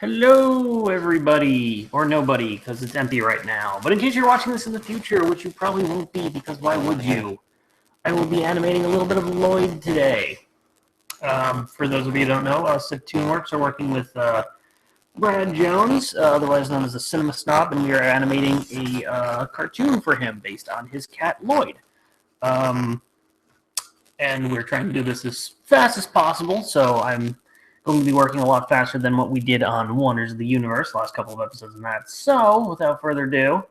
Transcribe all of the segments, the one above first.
Hello, everybody, or nobody, because it's empty right now. But in case you're watching this in the future, which you probably won't be, because why would you? I will be animating a little bit of Lloyd today. For those of you who don't know, us at Toonworks are working with Brad Jones, otherwise known as the Cinema Snob, and we are animating a cartoon for him based on his cat Lloyd. And we're trying to do this as fast as possible, so I'm going to be working a lot faster than what we did on Wonders of the Universe, last couple of episodes and that. So, without further ado,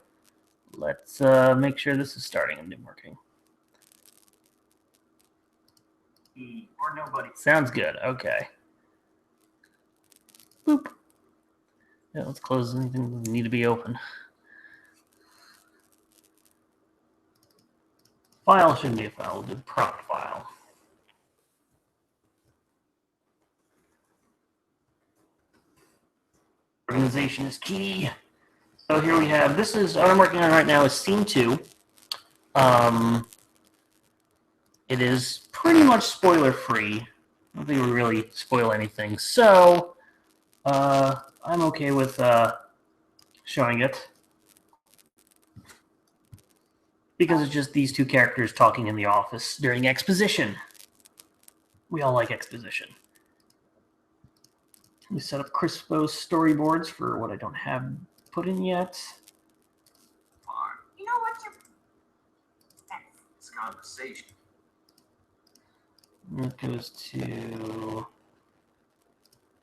let's make sure this is starting and working. Or nobody. Sounds good. Okay. Boop. Yeah, let's close anything that need to be open. File shouldn't be a file. We'll do prop file. Organization is key. So here we have, this is, what I'm working on right now is scene 2. It is pretty much spoiler-free. I don't think we really spoil anything. So, I'm okay with showing it. Because it's just these two characters talking in the office during exposition. We all like exposition. We set up Crispo's storyboards for what I don't have put in yet. You know what you're... It's conversation. That goes to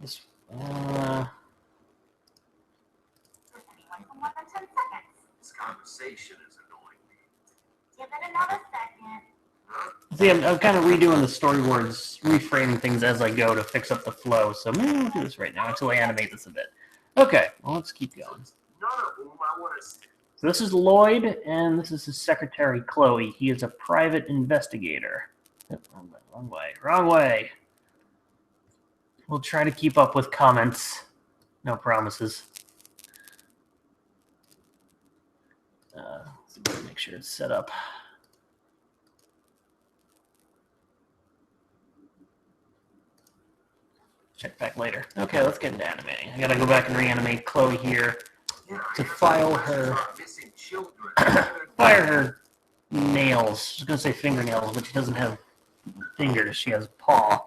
this. Anyone for more than 10 seconds. This conversation is annoying me. Give it another second. See, I'm kind of redoing the storyboards, reframing things as I go to fix up the flow. So maybe we'll do this right now until I animate this a bit. Okay, well, let's keep going. None of whom I want to see. So this is Lloyd, and this is his secretary, Chloe. He is a private investigator. Wrong way, wrong way. We'll try to keep up with comments. No promises. Let's make sure it's set up. Check back later. Okay, let's get into animating. I gotta go back and reanimate Chloe here to file her fire her nails. I was gonna say fingernails, but she doesn't have fingers. She has a paw.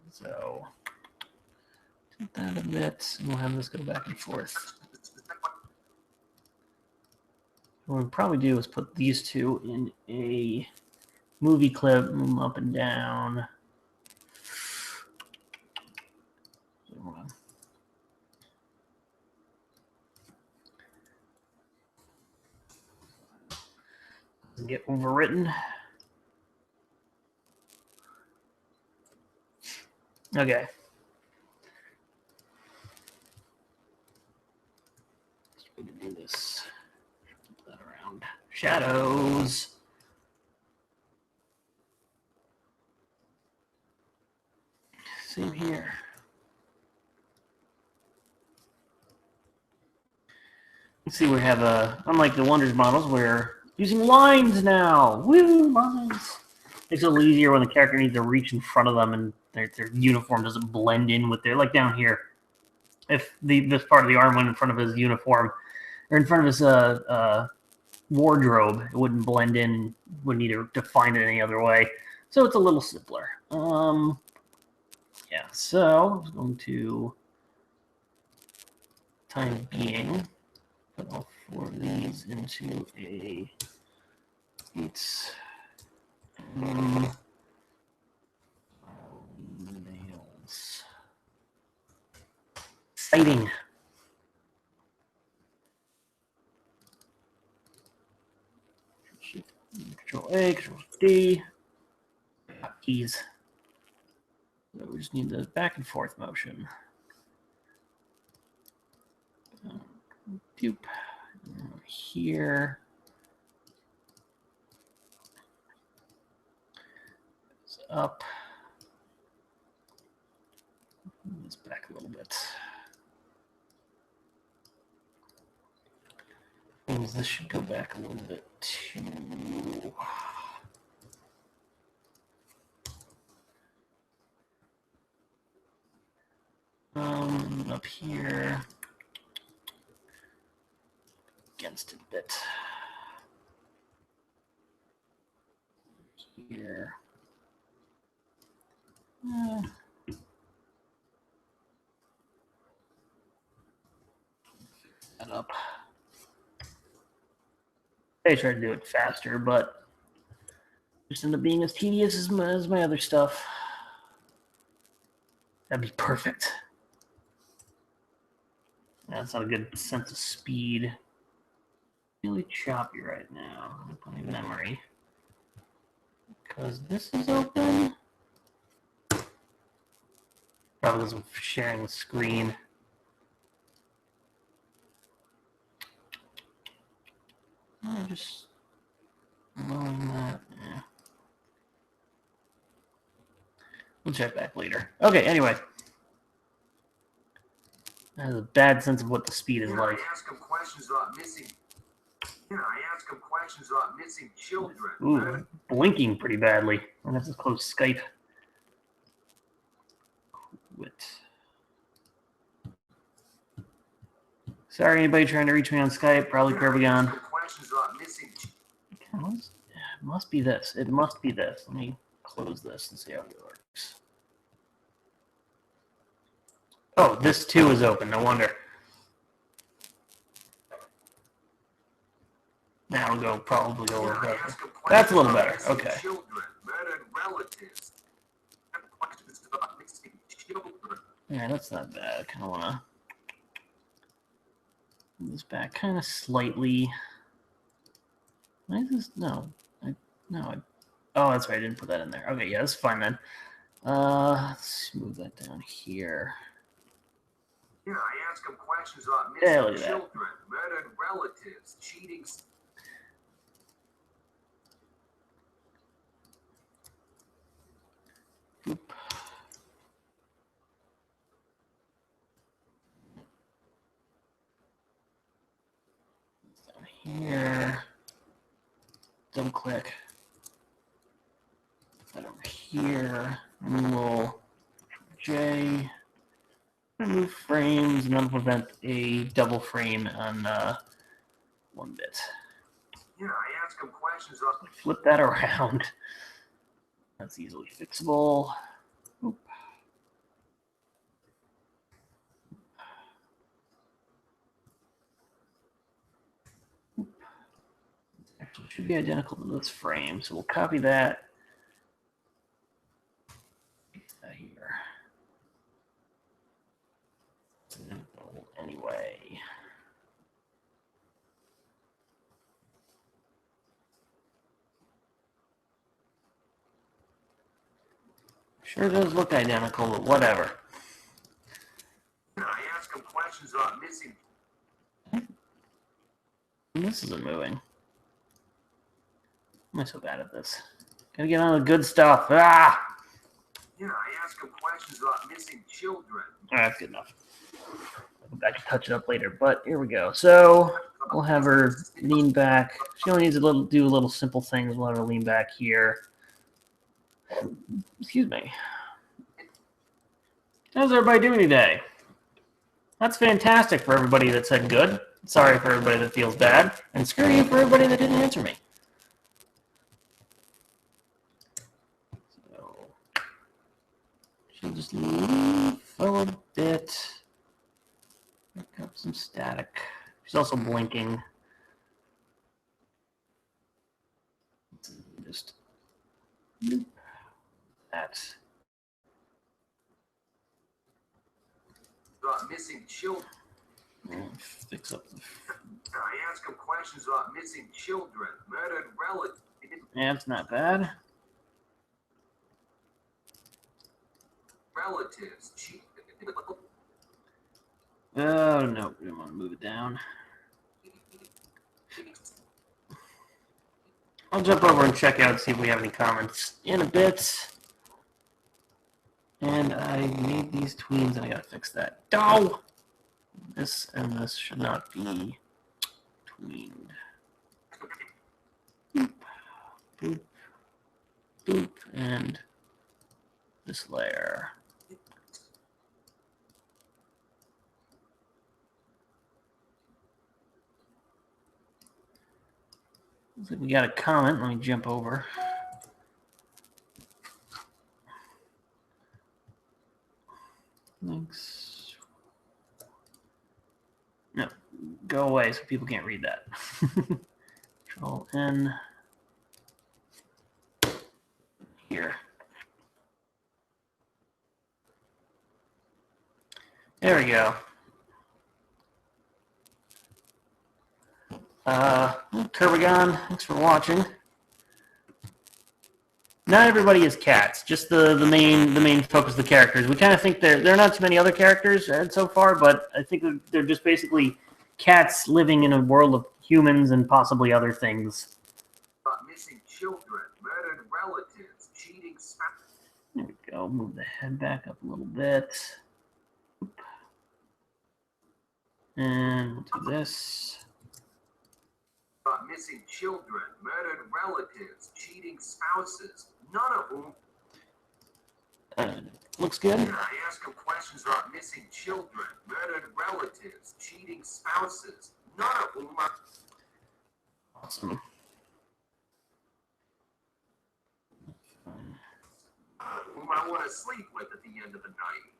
So take that a bit, and we'll have this go back and forth. What we'll probably do is put these two in a movie clip, move them up and down. Get overwritten. Okay. Let's try to do this. Flip that around. Shadows. Same here. Let's see, we have unlike the Wonders models, we're using lines now. Woo, lines. Makes it a little easier when the character needs to reach in front of them and their uniform doesn't blend in with their, like down here. If this part of the arm went in front of his uniform, or in front of his wardrobe, it wouldn't blend in, wouldn't need to define it any other way. So it's a little simpler. Yeah, so I'm going to, time being, put all 4 of these into a 8 nails. Exciting. Control A, Control D. Keys. So we just need the back and forth motion. Doop. Here. It's up. Move this back a little bit. Means this should go back a little bit too. and up here. Against it a bit. Here. That up. I tried to do it faster, but just ended up being as tedious as my other stuff. That'd be perfect. That's not a good sense of speed. Really choppy right now. Plenty of memory. Because this is open. Probably because I'm sharing the screen. Just knowing that. Yeah. We'll check back later. Okay, anyway. I have a bad sense of what the speed is like. I ask him questions about missing. I ask him questions about missing children. Ooh, blinking pretty badly. I'm gonna have to close Skype. Quit. Sorry, anybody trying to reach me on Skype. Probably Kerbigon. Questions about missing. It must be this. It must be this. Let me close this and see how it works. Oh, this too is open. No wonder. Now we'll probably go over that. That's a little better. Okay. Yeah, that's not bad. I kind of want to move this back kind of slightly. Why is this? No. Oh, that's right. I didn't put that in there. Okay, yeah, that's fine then. Let's move that down here. I ask him questions about missing children, murdered relatives, cheating. Oop. Down here. Double click. Put that over here. And then we'll J. Remove frames, and that'll prevent a double frame on 1 bit. I ask him questions about. Flip that around. That's easily fixable. Oop. Actually, it should be identical to this frame, so we'll copy that. Here. Anyway. Sure does look identical, but whatever. I ask him questions about missing. This isn't moving. Am I so bad at this? Gotta get on the good stuff. Ah! I ask him questions about missing children. All right, that's good enough. I can touch it up later, but here we go. So we'll have her lean back. She only needs to do a little simple things. We'll have her lean back here. Excuse me. How's everybody doing today? That's fantastic for everybody that said good. Sorry for everybody that feels bad. And screw you for everybody that didn't answer me. So she'll just leave a little bit. Pick up some static. She's also blinking. Just that. About missing children. Fix up the. I ask him questions about missing children, murdered relatives. Yeah, it's not bad. Relatives. Oh no, we don't want to move it down. I'll jump over and check out and see if we have any comments in a bit. And I made these tweens and I gotta fix that. Oh! This and this should not be tweened. Boop, boop, boop, and this layer. Looks like we got a comment. Let me jump over. Thanks. No, go away so people can't read that. Control N. Here. There we go. Kerbigon, thanks for watching. Not everybody is cats, just the main focus of the characters. We kind of think there are not too many other characters so far, but I think they're just basically cats living in a world of humans and possibly other things. Missing children, murdered relatives, cheating spouse. There we go. Move the head back up a little bit. And we'll do this. Missing children, murdered relatives, cheating spouses, none of whom. Looks good. I ask them questions about missing children, murdered relatives, cheating spouses, none of whom are. Awesome. Whom I want to sleep with at the end of the night.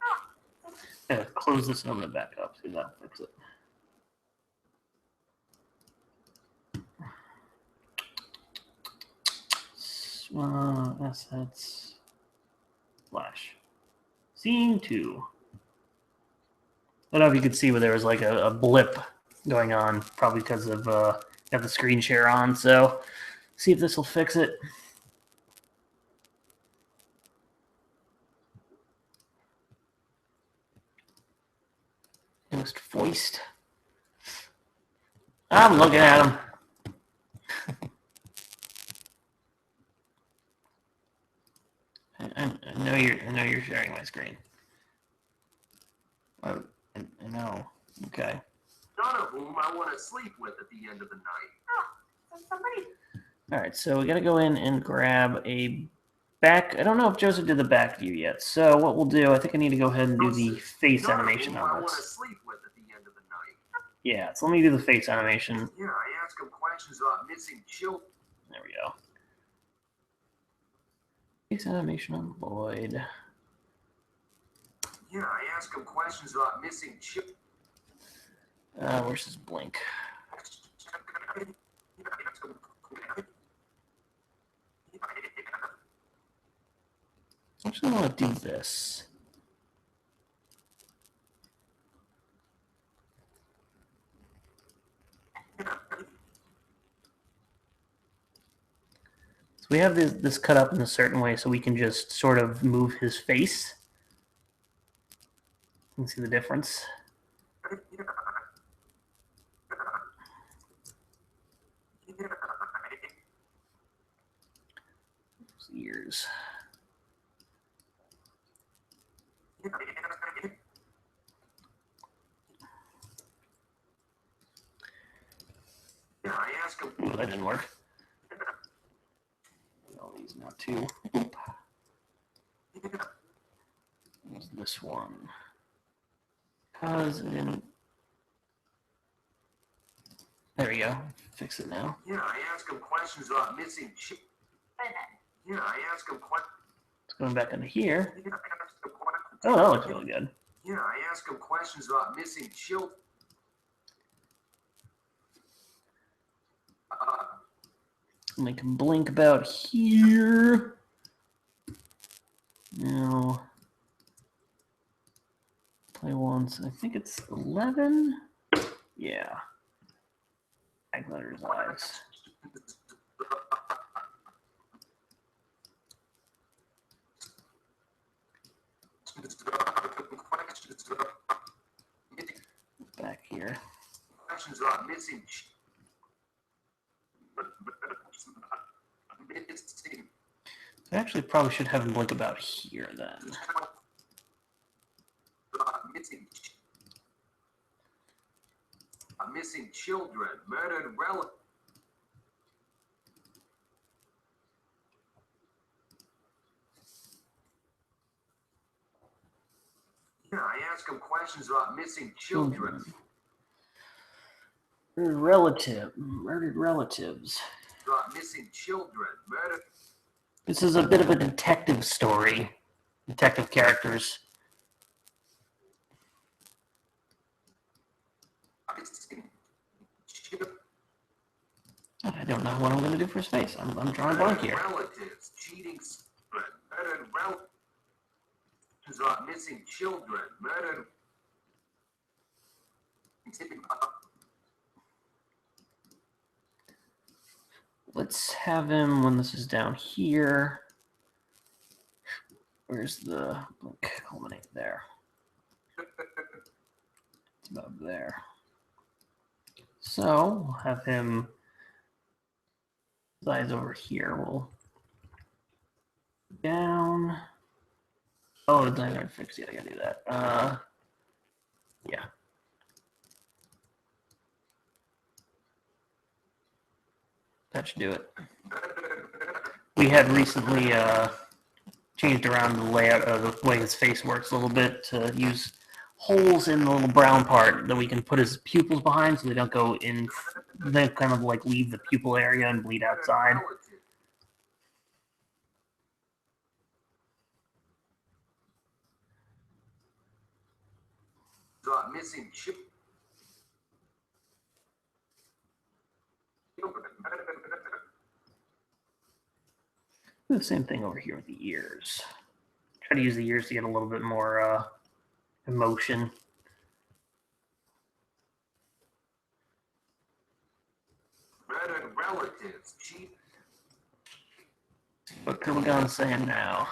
Yeah, close this and I'm gonna back up. See if that'll fix it. Assets. Flash. Scene 2. I don't know if you could see where there was like a blip going on, probably because of got the screen share on. So, see if this will fix it. Just foist. I'm looking at him. I know you're sharing my screen. Oh, I know. Okay. None of whom I want to sleep with at the end of the night. Oh, somebody. All right, so we got to go in and grab a back. I don't know if Joseph did the back view yet. So what we'll do, I think I need to go ahead and do the face animation on I want to this. sleep with at the end of the night. Yeah, so let me do the face animation. Yeah, I ask him questions about missing children. There we go. Face animation on Lloyd. Yeah, I ask him questions about missing children. Where's his blink? Actually, I want to do this. So we have this cut up in a certain way so we can just sort of move his face. You can see the difference. Those ears. Yeah, I ask him. Ooh, that didn't work. No, these not too. What's this one? Cause it didn't. There we go. Fix it now. Yeah, I ask him questions about missing children. Yeah, I ask him questions. It's going back into here. Yeah, I ask him questions. Oh, that looks really good. Yeah, I ask him questions about missing children. Make him blink about here. Now, play once. I think it's 11. Yeah. Agletter's eyes. Back here. Questions about missing. So I actually probably should have him blink about here then. Missing children, murdered relatives. Yeah, I ask him questions about missing children. Murdered relatives. Got missing children, murder. This is a bit of a detective story. Detective characters. I don't know what I'm going to do for his face. I'm drawing a blank here. Relatives, cheating, murdered relatives. Got missing children, murdered. Let's have him when this is down here. Where's the culminate there? It's about there. So we'll have him. His eyes over here. We'll down. Oh, the eyes aren't fixed yet. I gotta do that. Yeah. That should do it. We had recently changed around the layout of the way his face works a little bit to use holes in the little brown part that we can put his pupils behind so they don't go in. They kind of like leave the pupil area and bleed outside. Got missing children. Do the same thing over here with the ears. Try to use the ears to get a little bit more emotion. Murdered relatives, cheat. What Kuligan's saying now?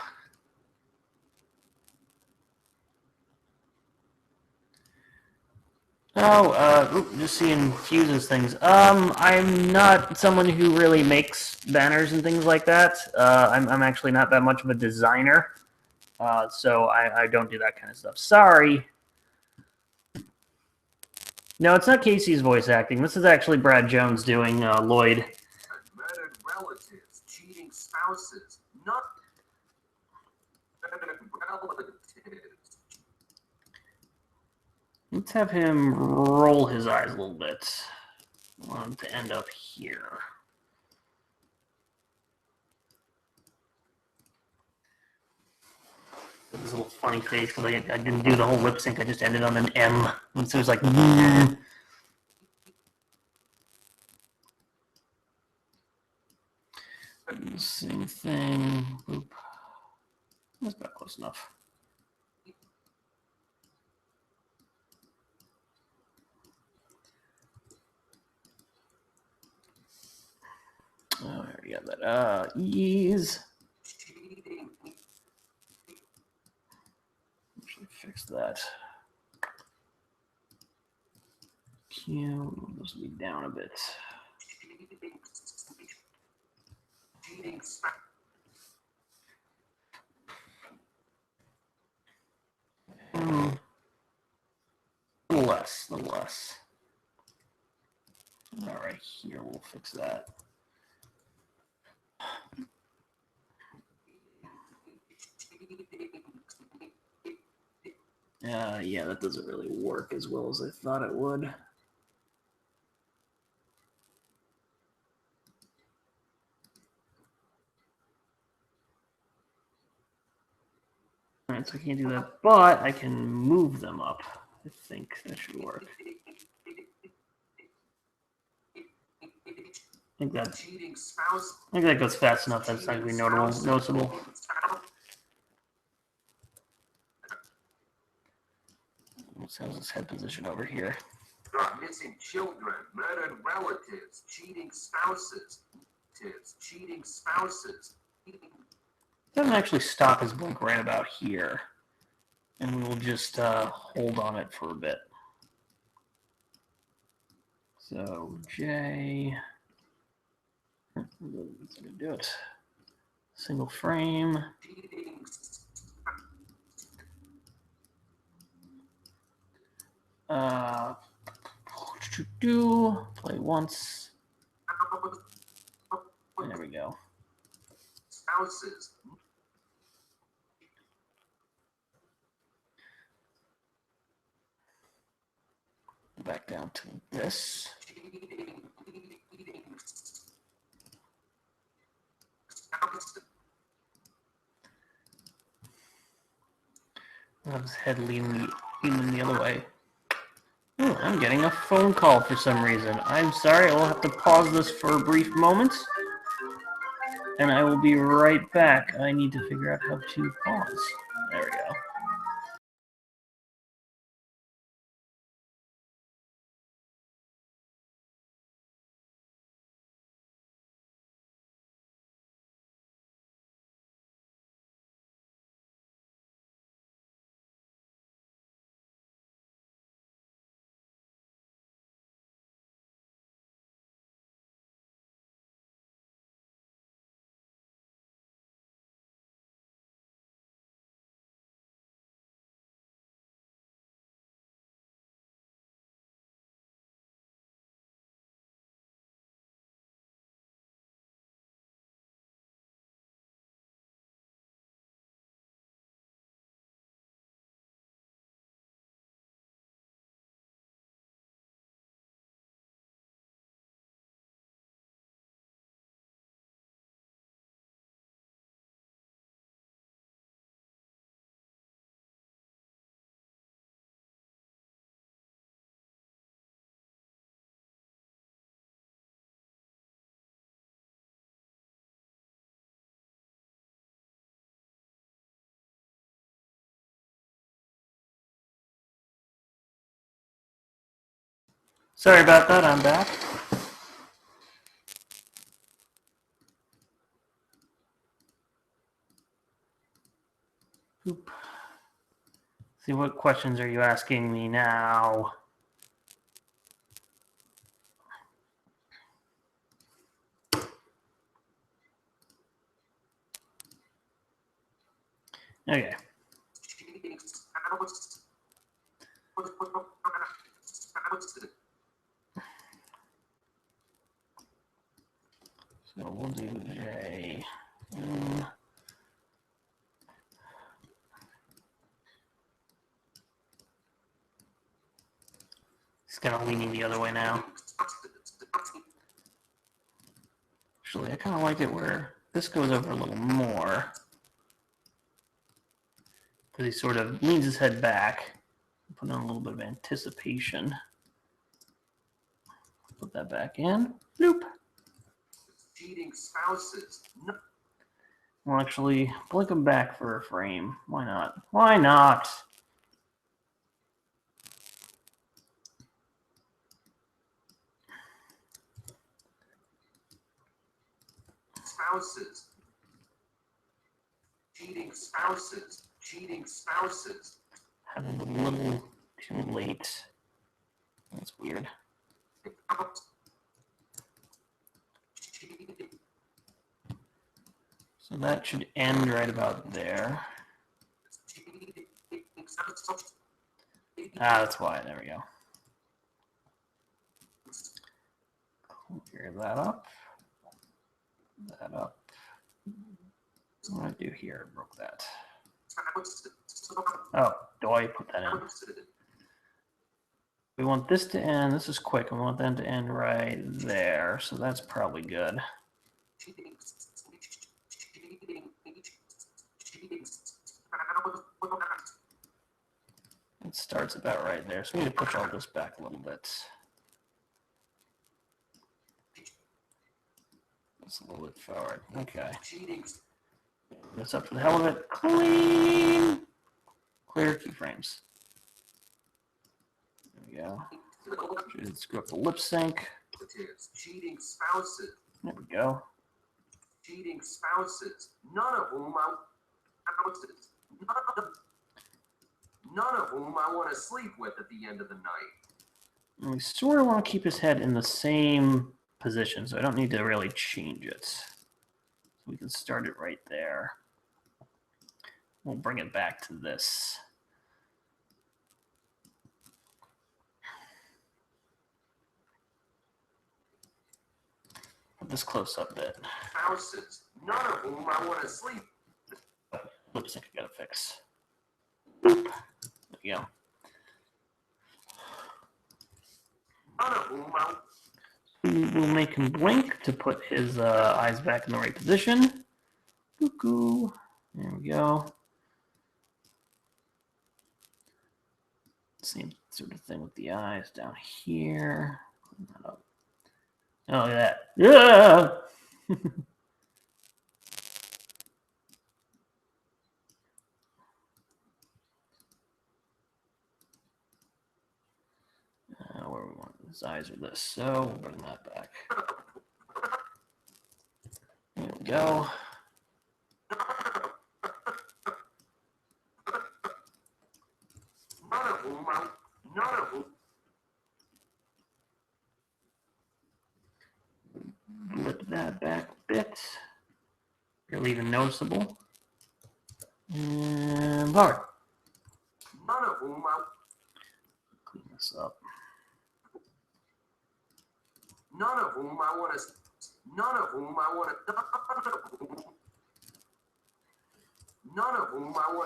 Oh, just seeing Fuse's things. I'm not someone who really makes banners and things like that. I'm actually not that much of a designer. So I don't do that kind of stuff. Sorry. No, it's not Casey's voice acting. This is actually Brad Jones doing Lloyd. Murdered relatives, cheating spouses, not murdered relatives. Let's have him roll his eyes a little bit. I want him to end up here. This little funny face because I didn't do the whole lip sync. I just ended on an M. And so it was like, Same thing. Oop. That's about close enough. Oh, I already got that. Ease. Actually fix that. Q, this will be down a bit. A little less. All right, here we'll fix that. Yeah, that doesn't really work as well as I thought it would. All right, so I can't do that, but I can move them up. I think that should work. I think that goes fast enough. That's not going to be noticeable. How's his head position over here? Got missing children, murdered relatives, cheating spouses, cheating spouses. Doesn't actually stop his blink right about here, and we'll just hold on it for a bit. So J, let's do it. Single frame. Play once. There we go. Spouses. Back down to this. Have his head leaning the other way. Oh, I'm getting a phone call for some reason. I'm sorry, I will have to pause this for a brief moment. And I will be right back. I need to figure out how to pause. There we go. Sorry about that, I'm back. Oop. See, what questions are you asking me now? Okay. So we'll do J. It's kind of leaning the other way now. Actually, I kind of like it where this goes over a little more. Because he sort of leans his head back. Put on a little bit of anticipation. Put that back in. Nope. Cheating spouses. No. We'll actually blink him back for a frame. Why not? Why not? Spouses. Cheating spouses. Cheating spouses. Having a little too late. That's weird. So that should end right about there. Ah, that's why. There we go. Clear that up. That up. What do I do here? Broke that. Oh, do I put that in? We want this to end. This is quick. We want them to end right there. So that's probably good. It starts about right there. So we need to push all this back a little bit. That's a little bit forward. Okay. That's up to the hell of it. Clean. Clear keyframes. There we go. Should screw up the lip sync. Cheating spouses. There we go. Cheating spouses. None of whom I want to sleep with at the end of the night. And we sort of want to keep his head in the same position, so I don't need to really change it. So we can start it right there. We'll bring it back to this. Put this close up bit. Spouses, none of whom I want to sleep. Lip sync I gotta fix. Boop. There we go. None of whom I... We'll make him blink to put his eyes back in the right position. Cuckoo. There we go. Same sort of thing with the eyes down here. Clean that up. Oh, look at that. Yeah! Where we want his eyes are this, so we'll bring that back. There we go. Lift that back a bit. Barely even noticeable. And power. Clean this up. None of whom I want to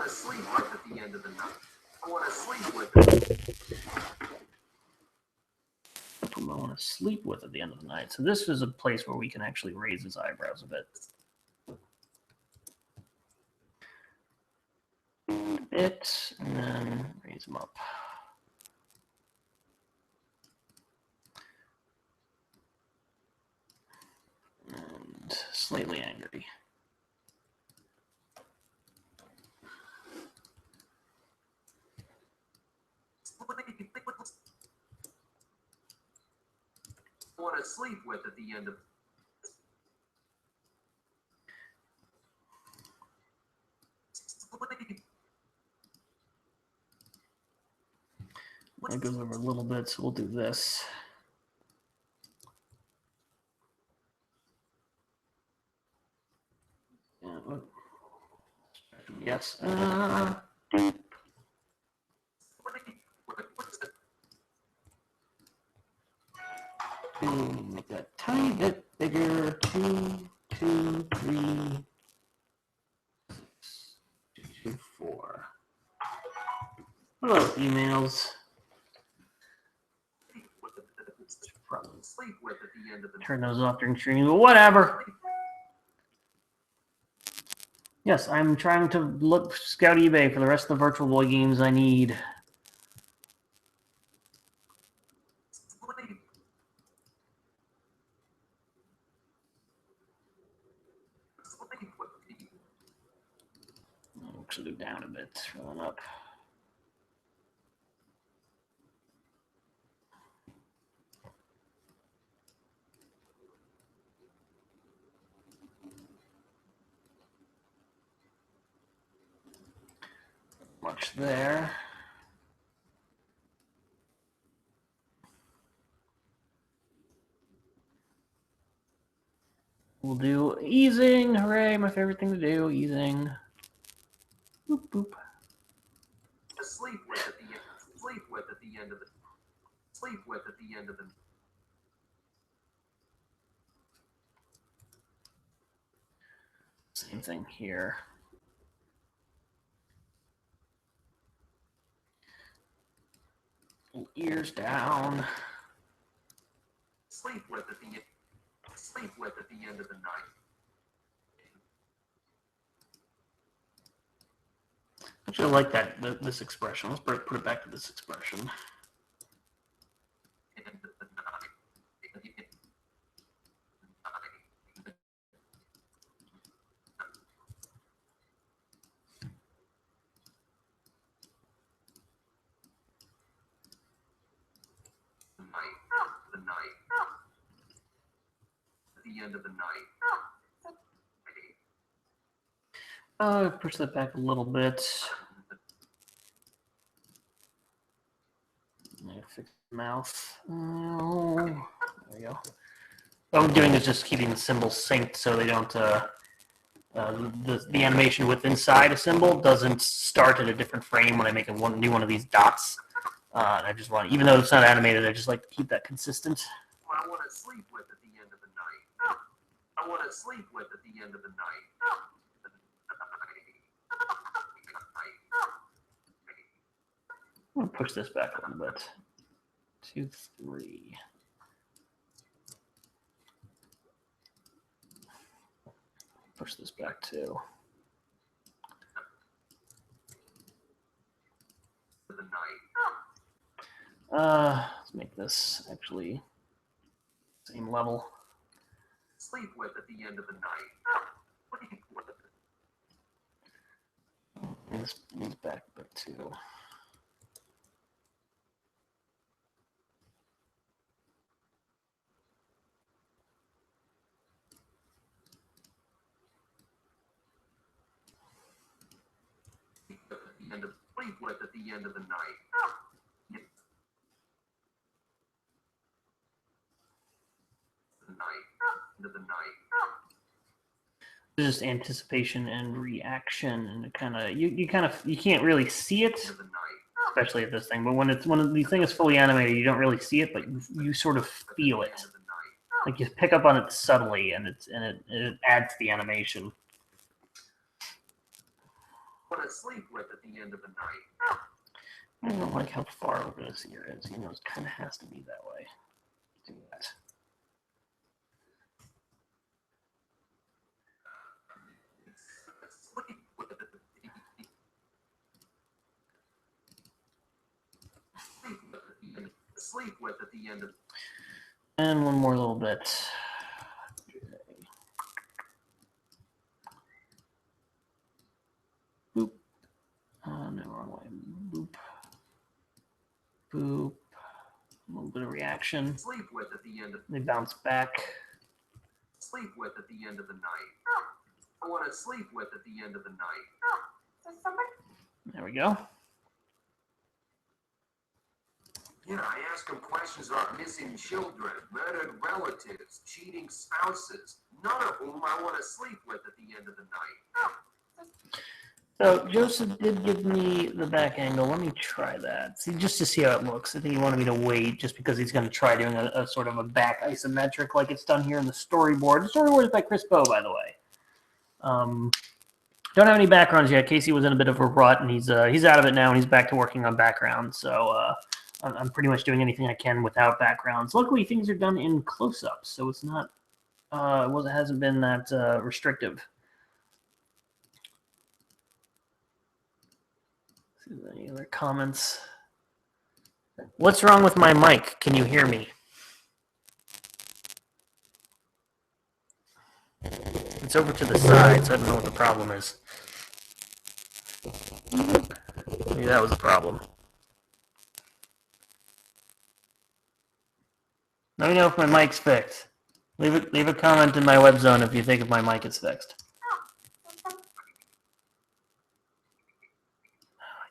sleep with at the end of the night. I want to sleep with Whom I want to sleep with at the end of the night. So this is a place where we can actually raise his eyebrows a bit. And then raise them up. And slightly angry. I want to sleep with at the end of That goes over a little bit, so we'll do this. Yes. Make that a tiny bit bigger. 2, 2, 3, 6, 2, 4. Hello, emails. Probably sleep with at the end of the turn those off during streaming, but whatever. Yes, I'm trying to look scout eBay for the rest of the Virtual Boy games I need. I'll actually go down a bit, run up. Much there. We'll do easing. Hooray, my favorite thing to do, easing. Boop, boop. sleep with at the end of the Same thing here. Ears down. sleep with at the end of the night. Actually, I like that this expression. Let's put it back to this expression. The end of the night. Push that back a little bit. Fix the mouth. Oh, there we go. What I'm doing is just keeping the symbols synced so they don't. The animation with inside a symbol doesn't start at a different frame when I make a new one of these dots. I just want, even though it's not animated, I just like to keep that consistent. I want to sleep with at the end of the night. I want to sleep with at the end of the night. I'm gonna push this back a little bit. 2, 3. Push this back too. The night. Let's make this actually same level. Sleep with at the end of the night. And this moves back a bit too. Sleep with at the end of the night. End of the night. Just anticipation and reaction, and it kind of you can't really see it, End of the night. especially at this thing. But when the thing is fully animated, you don't really see it, but you sort of feel it. End of the night. Like you pick up on it subtly, and it adds to the animation. Want to sleep with at the end of the night. I don't like how far over this ear is. You know, it kind of has to be that way. Do that. Sleep with at the end of. And one more little bit. Boop. No, wrong way. Boop. Boop. A little bit of reaction. Sleep with at the end of. They bounce back. Sleep with at the end of the night. I want to sleep with at the end of the night. There we go. Yeah, I ask them questions about missing children, murdered relatives, cheating spouses, none of whom I want to sleep with at the end of the night. So Joseph did give me the back angle. Let me try that. See, just to see how it looks. I think he wanted me to wait just because he's going to try doing a sort of a back isometric like it's done here in the storyboard. The storyboard is by Chris Bow, by the way. Don't have any backgrounds yet. Casey was in a bit of a rut, and he's out of it now, and he's back to working on backgrounds. So I'm pretty much doing anything I can without backgrounds. Luckily, things are done in close-ups, so it's not it hasn't been that restrictive. See if there's any other comments. What's wrong with my mic? Can you hear me? It's over to the side, so I don't know what the problem is. Maybe that was the problem. Let me know if my mic's fixed. Leave a comment in my web zone if you think if my mic is fixed.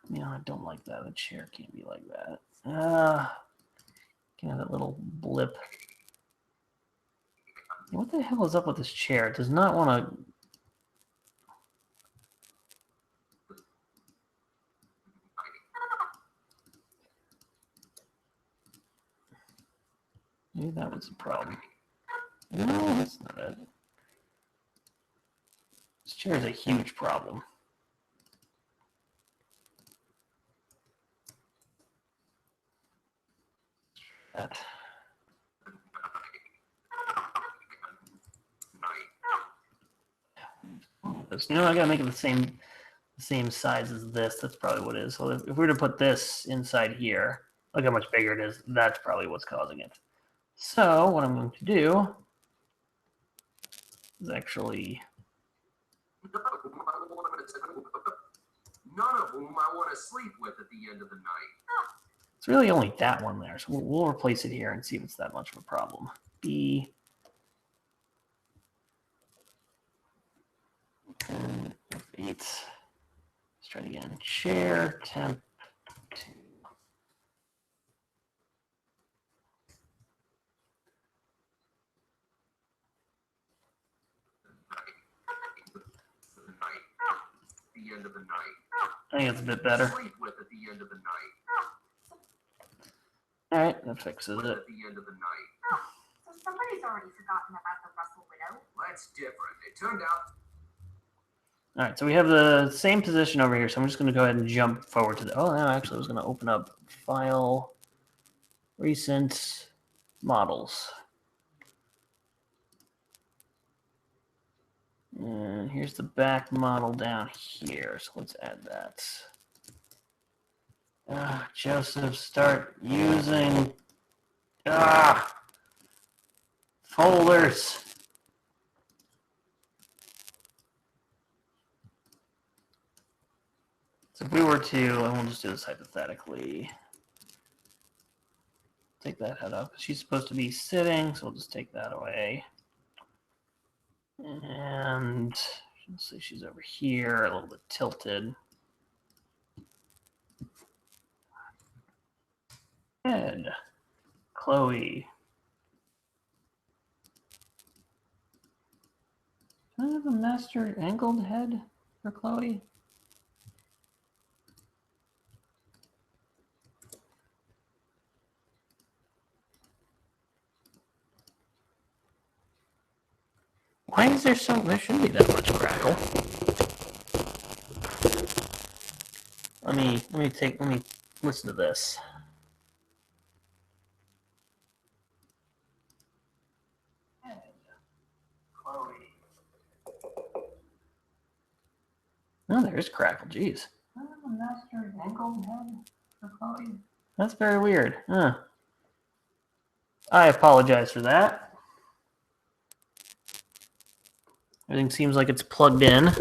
You know, I don't like that. The chair can't be like that. Can have that little blip. What the hell is up with this chair? It does not want to. Maybe that was the problem. No, that's not it. This chair is a huge problem. That. You know, I gotta make it the same size as this. That's probably what it is. So if we were to put this inside here, look how much bigger it is. That's probably what's causing it. So what I'm going to do is actually. None of whom I want to sleep with at the end of the night. It's really only that one there, so we'll replace it here and see if it's that much of a problem. B. F8. Let's try it again. Chair temp 2. The end of the night. I think it's a bit better. Sleep with at the end of the night. All right, that fixes it. At the end of the night. So somebody's already forgotten about the Russell widow. That's different. It turned out. All right, so we have the same position over here, so I'm just going to go ahead and jump forward to the. Oh, no, actually, I was going to open up File, Recent Models. And here's the back model down here, so let's add that. Joseph, start using folders. So if we were to, and we'll just do this hypothetically, take that head up. She's supposed to be sitting, so we'll just take that away. And let's see, she's over here, a little bit tilted. Head, Chloe. Can I have a master angled head for Chloe? Why is there there shouldn't be that much crackle. Let me listen to this. Chloe. No, there is crackle. Jeez. I have a master angled head for Chloe. That's very weird. Huh. I apologize for that. Everything seems like it's plugged in.